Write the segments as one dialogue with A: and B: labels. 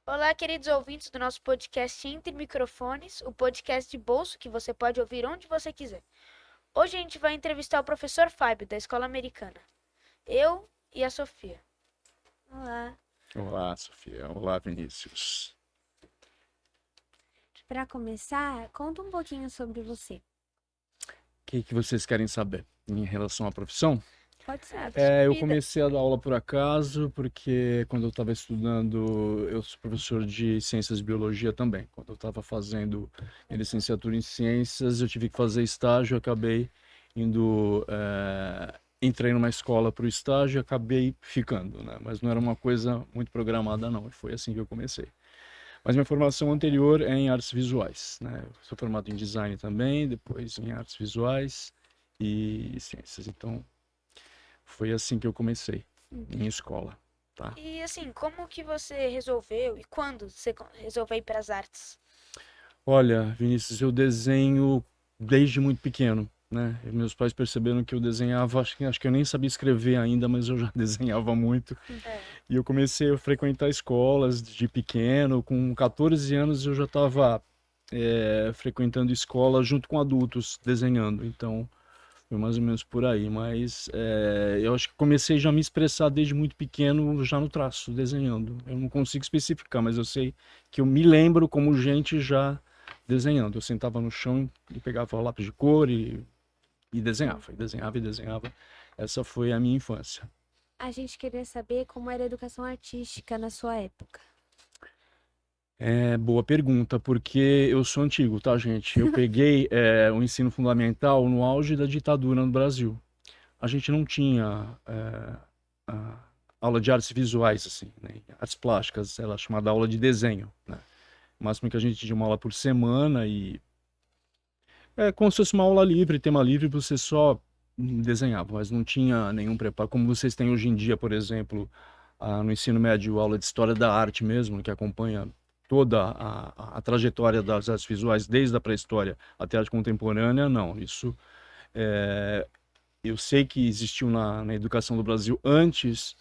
A: Olá, queridos ouvintes do nosso podcast Entre Microfones, o podcast de bolso que você pode ouvir onde você quiser. Hoje a gente vai entrevistar o professor Fábio, da Escola Americana. Eu e a Sofia.
B: Olá.
C: Olá, Sofia. Olá, Vinícius.
B: Para começar, conta um pouquinho sobre você.
C: O que vocês querem saber em relação à profissão?
B: Pode ser.
A: Da sua
C: Eu
A: vida.
C: comecei a dar aula por acaso, porque quando eu estava estudando, eu sou professor de ciências e biologia também. Quando eu estava fazendo minha licenciatura em ciências, eu tive que fazer estágio, acabei indo, entrei numa escola para o estágio e acabei ficando, né? Mas não era uma coisa muito programada, não. Foi assim que eu comecei. Mas minha formação anterior é em artes visuais, né? Eu sou formado em design também, depois em artes visuais e ciências. Então, foi assim que eu comecei, em escola, tá?
A: E assim, como que você resolveu e quando você resolveu ir para as artes?
C: Olha, Vinícius, eu desenho desde muito pequeno, né? E meus pais perceberam que eu desenhava, acho que eu nem sabia escrever ainda, mas eu já desenhava muito.
A: É.
C: E eu comecei a frequentar escolas de pequeno, com 14 anos eu já estava frequentando escola junto com adultos, desenhando. Então, foi mais ou menos por aí. Mas eu acho que comecei já a me expressar desde muito pequeno, já no traço, desenhando. Eu não consigo especificar, mas eu sei que eu me lembro como gente já desenhando. Eu sentava no chão e pegava lápis de cor e desenhava, e desenhava e desenhava. Essa foi a minha infância.
B: A gente queria saber como era a educação artística na sua época.
C: É boa pergunta, porque eu sou antigo, tá, gente? Eu peguei o ensino fundamental no auge da ditadura no Brasil. A gente não tinha a aula de artes visuais, assim, né? Artes plásticas, ela é chamada aula de desenho, né? O máximo que a gente tinha uma aula por semana e é como se fosse uma aula livre, tema livre, você só desenhava, mas não tinha nenhum preparo. Como vocês têm hoje em dia, por exemplo, no ensino médio, aula de história da arte mesmo, que acompanha toda a trajetória das artes visuais, desde a pré-história até a arte contemporânea, não. Isso eu sei que existiu na educação do Brasil antes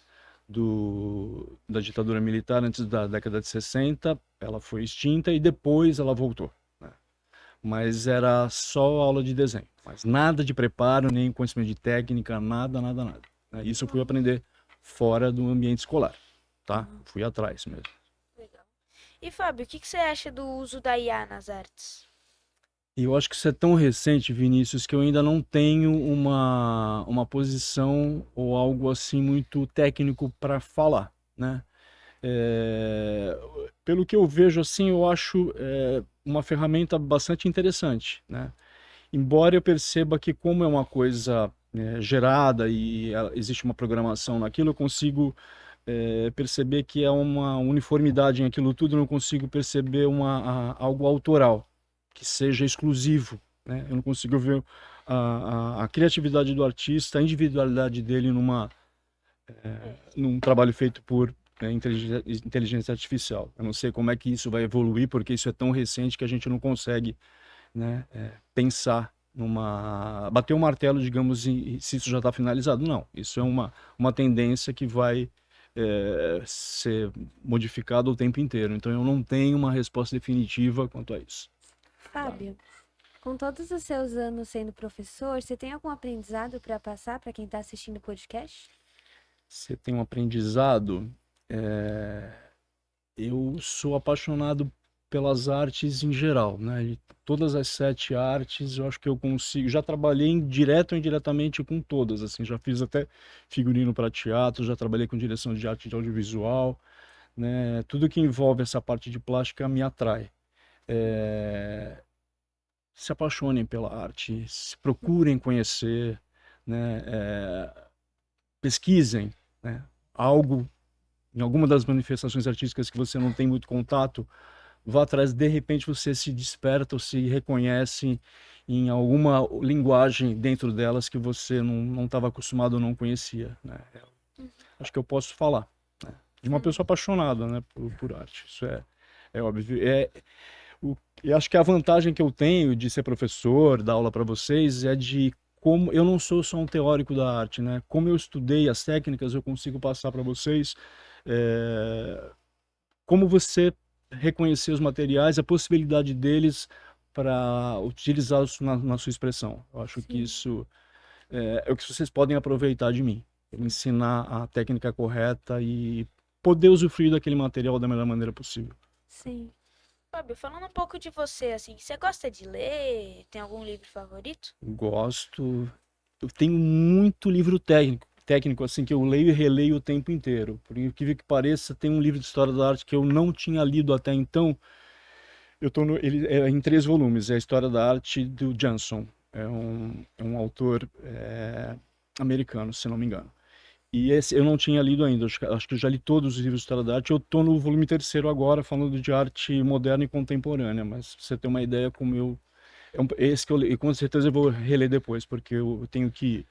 C: da ditadura militar, antes da década de 60, ela foi extinta e depois ela voltou, né? Mas era só aula de desenho, mas nada de preparo, nem conhecimento de técnica, nada, nada, nada, né? Isso eu fui aprender fora do ambiente escolar, tá? Fui atrás mesmo.
A: Legal. E Fábio, o que você acha do uso da IA nas artes?
C: E eu acho que isso é tão recente, Vinícius, que eu ainda não tenho uma posição ou algo assim muito técnico para falar, né? É, pelo que eu vejo assim, eu acho uma ferramenta bastante interessante, né? Embora eu perceba que como é uma coisa gerada e existe uma programação naquilo, eu consigo perceber que é uma uniformidade em aquilo tudo, eu não consigo perceber algo autoral, que seja exclusivo, né? Eu não consigo ver a criatividade do artista, a individualidade dele num trabalho feito por inteligência artificial. Eu não sei como é que isso vai evoluir, porque isso é tão recente que a gente não consegue, né, pensar bater o martelo, digamos, se isso já está finalizado. Não, isso é uma tendência que vai ser modificada o tempo inteiro. Então eu não tenho uma resposta definitiva quanto a isso. Tá?
B: Fábio, com todos os seus anos sendo professor, você tem algum aprendizado para passar para quem está assistindo o podcast?
C: Você tem um aprendizado. é, Eu sou apaixonado pelas artes em geral, né? E todas as 7 artes, eu acho que eu consigo. Já trabalhei direto ou indiretamente com todas, assim. Já fiz até figurino para teatro, já trabalhei com direção de arte de audiovisual, né? Tudo que envolve essa parte de plástica me atrai. É, Se apaixonem pela arte, se procurem conhecer, né? Pesquisem, né? Algo em alguma das manifestações artísticas que você não tem muito contato, vá atrás, de repente você se desperta ou se reconhece em alguma linguagem dentro delas que você não estava acostumado ou não conhecia, né? Acho que eu posso falar, né, de uma pessoa apaixonada, né, por arte. Isso é óbvio. Eu acho que a vantagem que eu tenho de ser professor, dar aula para vocês, é de como eu não sou só um teórico da arte, né? Como eu estudei as técnicas, eu consigo passar para vocês é, como você reconhecer os materiais, a possibilidade deles para utilizá-los na sua expressão. Eu acho que
B: Sim.
C: isso é o que vocês podem aproveitar de mim. Ensinar a técnica correta e poder usufruir daquele material da melhor maneira possível.
B: Sim.
A: Fábio, falando um pouco de você, assim, você gosta de ler? Tem algum livro favorito?
C: Gosto. Eu tenho muito livro técnico assim, que eu leio e releio o tempo inteiro. Por incrível que pareça, tem um livro de história da arte que eu não tinha lido até então. Ele é em 3 volumes. É a História da Arte do Johnson. É um autor americano, se não me engano. E esse eu não tinha lido ainda. Acho que eu já li todos os livros de história da arte. Eu estou no volume 3º agora, falando de arte moderna e contemporânea. Mas pra você ter uma ideia como esse que eu li, e com certeza eu vou reler depois, porque eu tenho que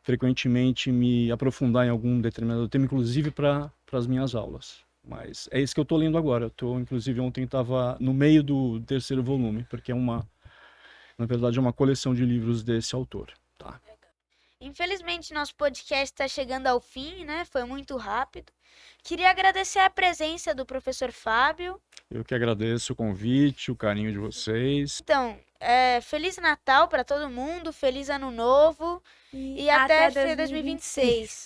C: frequentemente me aprofundar em algum determinado tema, inclusive para as minhas aulas. Mas é esse que eu estou lendo agora. Inclusive, ontem estava no meio do 3º volume, porque na verdade, é uma coleção de livros desse autor. Tá?
A: Infelizmente, nosso podcast está chegando ao fim, né? Foi muito rápido. Queria agradecer a presença do professor Fábio.
C: Eu que agradeço o convite, o carinho de vocês.
A: Então, Feliz Natal para todo mundo, Feliz Ano Novo e até 2026.